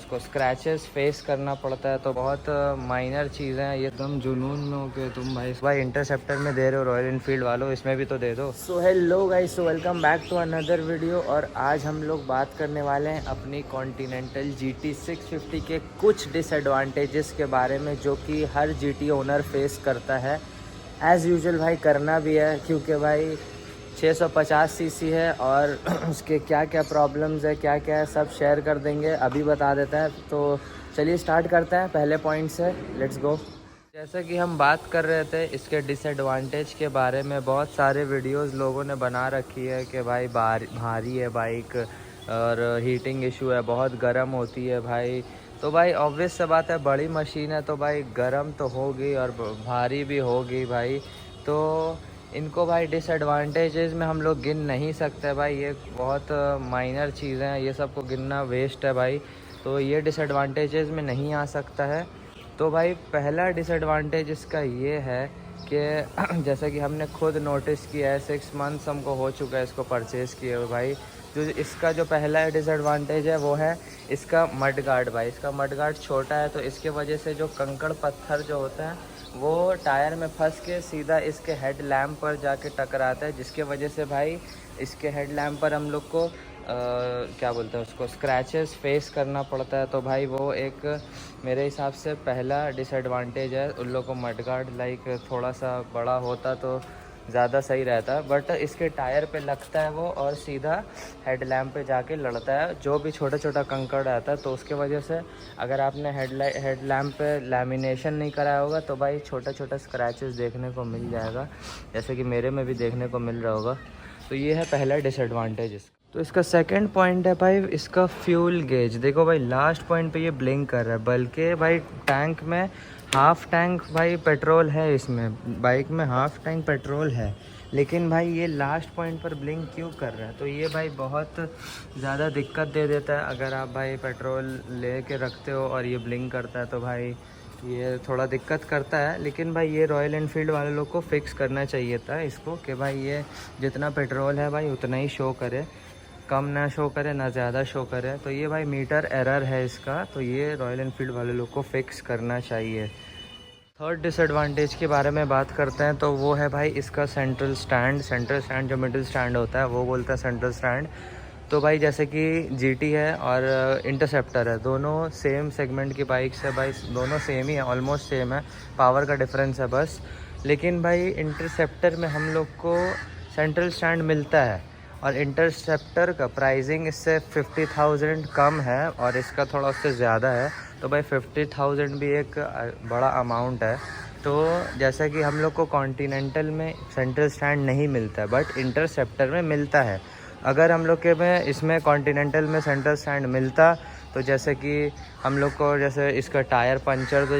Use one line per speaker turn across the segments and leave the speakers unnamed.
उसको scratches face करना पड़ता है, तो बहुत माइनर चीज़ें हैं ये। एकदम जुनून में हो के तुम भाई इंटरसेप्टर में दे रहे हो रॉयल इनफील्ड वालों, इसमें भी तो दे दो। So hello guys, so welcome back to another video. और आज हम लोग बात करने वाले हैं अपनी कॉन्टिनेंटल GT 650 के कुछ डिसएडवांटेजेस के बारे में, जो कि हर GT ओनर फेस करता है। एज़ यूजुअल भाई करना भी है, क्योंकि भाई 650 सीसी है और उसके क्या क्या प्रॉब्लम्स है, क्या क्या है, सब शेयर कर देंगे। अभी बता देता है, तो चलिए स्टार्ट करते हैं पहले पॉइंट से। Let's go. जैसा कि हम बात कर रहे थे इसके डिसएडवांटेज के बारे में, बहुत सारे वीडियोस लोगों ने बना रखी है कि भाई भारी है बाइक और हीटिंग इशू है, बहुत गर्म होती है भाई। तो भाई ऑब्वियस सा बात है, बड़ी मशीन है तो भाई गर्म तो होगी और भारी भी होगी भाई। तो इनको भाई डिसएडवांटेजेस में हम लोग गिन नहीं सकते भाई, ये बहुत माइनर चीज़ें हैं, ये सबको गिनना वेस्ट है भाई। तो ये डिसएडवांटेजेस में नहीं आ सकता है। तो भाई पहला डिसएडवांटेज इसका ये है कि जैसा कि हमने खुद नोटिस किया है, 6 मंथ्स हमको हो चुका है इसको परचेज़ किए हुए भाई। जो इसका जो पहला डिसएडवांटेज है वो है इसका मड गार्ड भाई। इसका मड गार्ड छोटा है, तो इसके वजह से जो कंकड़ पत्थर जो होते हैं वो टायर में फंस के सीधा इसके हेड लैम्प पर जाके टकराता है, जिसके वजह से भाई इसके हेड लैम्प पर हम लोग को क्या बोलते हैं उसको, स्क्रैचेस फेस करना पड़ता है। तो भाई वो एक मेरे हिसाब से पहला डिसएडवांटेज है। उन लोगों को मड गार्ड लाइक थोड़ा सा बड़ा होता तो ज़्यादा सही रहता है, बट इसके टायर पे लगता है वो और सीधा हेड लैम्प पे जाके लड़ता है, जो भी छोटा छोटा कंकड़ आता है। तो उसके वजह से अगर आपने हेड लैम्प पे लैमिनेशन नहीं कराया होगा तो भाई छोटा छोटा स्क्रैचेस देखने को मिल जाएगा, जैसे कि मेरे में भी देखने को मिल रहा होगा। तो ये है पहला डिसएडवांटेज इसका। तो इसका सेकंड पॉइंट है भाई इसका फ्यूल गेज। देखो भाई लास्ट पॉइंट पे ये ब्लिंक कर रहा है, बल्कि भाई टैंक में हाफ़ टैंक भाई पेट्रोल है, इसमें बाइक में हाफ़ टैंक पेट्रोल है, लेकिन भाई ये लास्ट पॉइंट पर ब्लिंक क्यों कर रहा है? तो ये भाई बहुत ज़्यादा दिक्कत दे देता है। अगर आप भाई पेट्रोल ले के रखते हो और ये ब्लिंक करता है तो भाई ये थोड़ा दिक्कत करता है। लेकिन भाई ये रॉयल एनफील्ड वाले लोग को फिक्स करना चाहिए था इसको, कि भाई ये जितना पेट्रोल है भाई उतना ही शो करे, कम ना शो करे ना ज़्यादा शो करे। तो ये भाई मीटर एरर है इसका, तो ये रॉयल एनफील्ड वाले लोग को फिक्स करना चाहिए। थर्ड डिसएडवांटेज के बारे में बात करते हैं, तो वो है भाई इसका सेंट्रल स्टैंड जो मिडिल स्टैंड होता है वो बोलता है सेंट्रल स्टैंड। तो भाई जैसे कि GT है और इंटरसेप्टर है, दोनों सेम सेगमेंट की बाइक्स है भाई, दोनों सेम ही है, ऑलमोस्ट सेम है, पावर का डिफरेंस है बस। लेकिन भाई इंटरसेप्टर में हम लोग को सेंट्रल स्टैंड मिलता है और इंटरसेप्टर का प्राइसिंग इससे 50,000 कम है और इसका थोड़ा उससे ज़्यादा है। तो भाई 50,000 भी एक बड़ा अमाउंट है। तो जैसा कि हम लोग को कॉन्टिनेंटल में सेंट्रल स्टैंड नहीं मिलता है, बट इंटरसेप्टर में मिलता है। अगर हम लोग के में इसमें कॉन्टिनेंटल में सेंट्रल स्टैंड मिलता, तो जैसे कि हम लोग को जैसे इसका टायर पंचर हो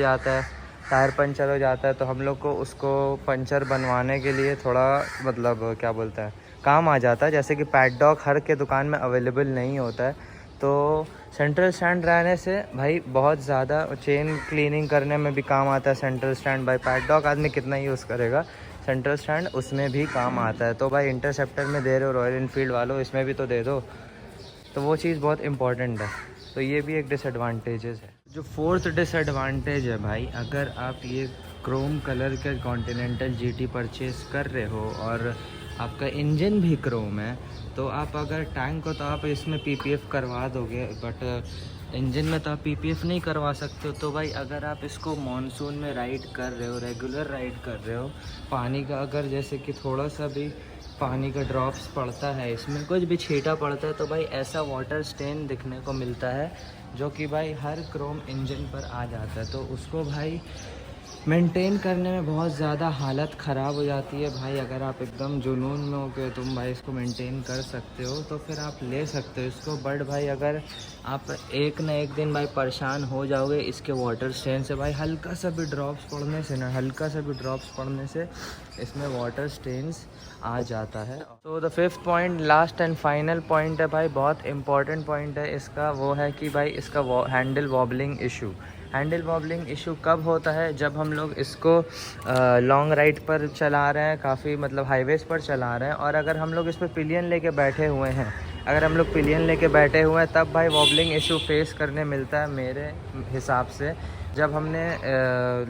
जाता है, तो हम लोग को उसको पंचर बनवाने के लिए थोड़ा मतलब क्या बोलते हैं काम आ जाता है। जैसे कि पैडडॉक हर के दुकान में अवेलेबल नहीं होता है, तो सेंट्रल स्टैंड रहने से भाई बहुत ज़्यादा चेन क्लीनिंग करने में भी काम आता है सेंट्रल स्टैंड। भाई पैडडॉक आदमी कितना यूज़ करेगा, सेंट्रल स्टैंड उसमें भी काम आता है। तो भाई इंटरसेप्टर में दे रहे हो रॉयल इनफील्ड वालों, इसमें भी तो दे दो। तो वो चीज़ बहुत इंपॉर्टेंट है, तो ये भी एक डिसएडवांटेजेस है। जो फोर्थ डिसएडवांटेज है भाई, अगर आप ये क्रोम कलर के कॉन्टिनेंटल GT परचेज़ कर रहे हो और आपका इंजन भी क्रोम है, तो आप अगर टैंक को तो आप इसमें PPF करवा दोगे, बट इंजन में तो आप PPF नहीं करवा सकते हो। तो भाई अगर आप इसको मॉनसून में राइड कर रहे हो, रेगुलर राइड कर रहे हो, पानी का अगर जैसे कि थोड़ा सा भी पानी का ड्रॉप्स पड़ता है, इसमें कुछ भी छींटा पड़ता है, तो भाई ऐसा वाटर स्टेन दिखने को मिलता है, जो कि भाई हर क्रोम इंजन पर आ जाता है। तो उसको भाई मेंटेन करने में बहुत ज़्यादा हालत ख़राब हो जाती है भाई। अगर आप एकदम जुनून में हो के तुम भाई इसको मेंटेन कर सकते हो तो फिर आप ले सकते हो इसको, बट भाई अगर आप एक ना एक दिन भाई परेशान हो जाओगे इसके वाटर स्टेन से। भाई हल्का सा भी ड्रॉप्स पड़ने से इसमें वाटर स्टेन्स आ जाता है। तो the fifth point, last and final point है भाई, बहुत इंपॉर्टेंट पॉइंट है इसका, वो है कि भाई इसका हैंडल वॉबलिंग इशू कब होता है? जब हम लोग इसको लॉन्ग राइड पर चला रहे हैं, काफ़ी मतलब हाईवेज़ पर चला रहे हैं, और अगर हम लोग इस पर पिलियन लेके बैठे हुए हैं, अगर हम लोग पिलियन लेके बैठे हुए हैं तब भाई वॉबलिंग इशू फेस करने मिलता है मेरे हिसाब से। जब हमने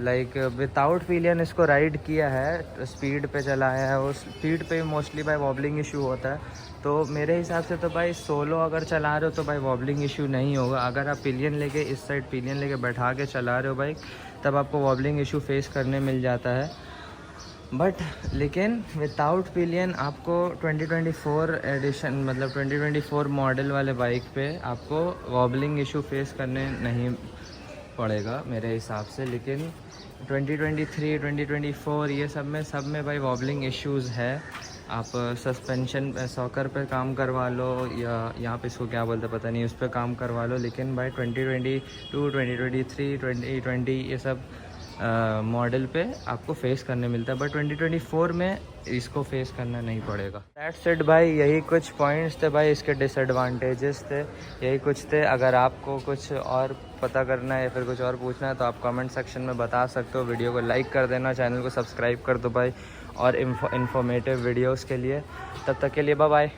लाइक विदाउट पिलियन इसको राइड किया है, स्पीड पे चलाया है, उस स्पीड पे मोस्टली भाई वॉबलिंग इशू होता है। तो मेरे हिसाब से तो भाई सोलो अगर चला रहे हो तो भाई वॉबलिंग इशू नहीं होगा। अगर आप पिलियन लेके इस साइड पिलियन लेके बैठा के चला रहे हो बाइक, तब आपको वॉबलिंग इशू फेस करने मिल जाता है। बट लेकिन विदाउट पिलियन आपको 2024 एडिशन मतलब 2024 मॉडल वाले बाइक पे आपको वॉबलिंग इशू फेस करने नहीं पड़ेगा मेरे हिसाब से। लेकिन 2023 2024 ये सब में भाई वॉबलिंग इश्यूज़ है। आप सस्पेंशन सॉकर पे काम करवा लो या यहाँ पे इसको क्या बोलते पता नहीं, उस पर काम करवा लो। लेकिन भाई 2022 2023 2020 ये सब मॉडल पे आपको फेस करने मिलता है, बट 2024 में इसको फेस करना नहीं पड़ेगा। दैट्स इट भाई, यही कुछ पॉइंट्स थे भाई, इसके डिसएडवांटेजेस थे, यही कुछ थे। अगर आपको कुछ और पता करना है या फिर कुछ और पूछना है तो आप कमेंट सेक्शन में बता सकते हो। वीडियो को लाइक कर देना, चैनल को सब्सक्राइब कर दो भाई और इन्फॉर्मेटिव वीडियोस के लिए। तब तक के लिए बाय बाय।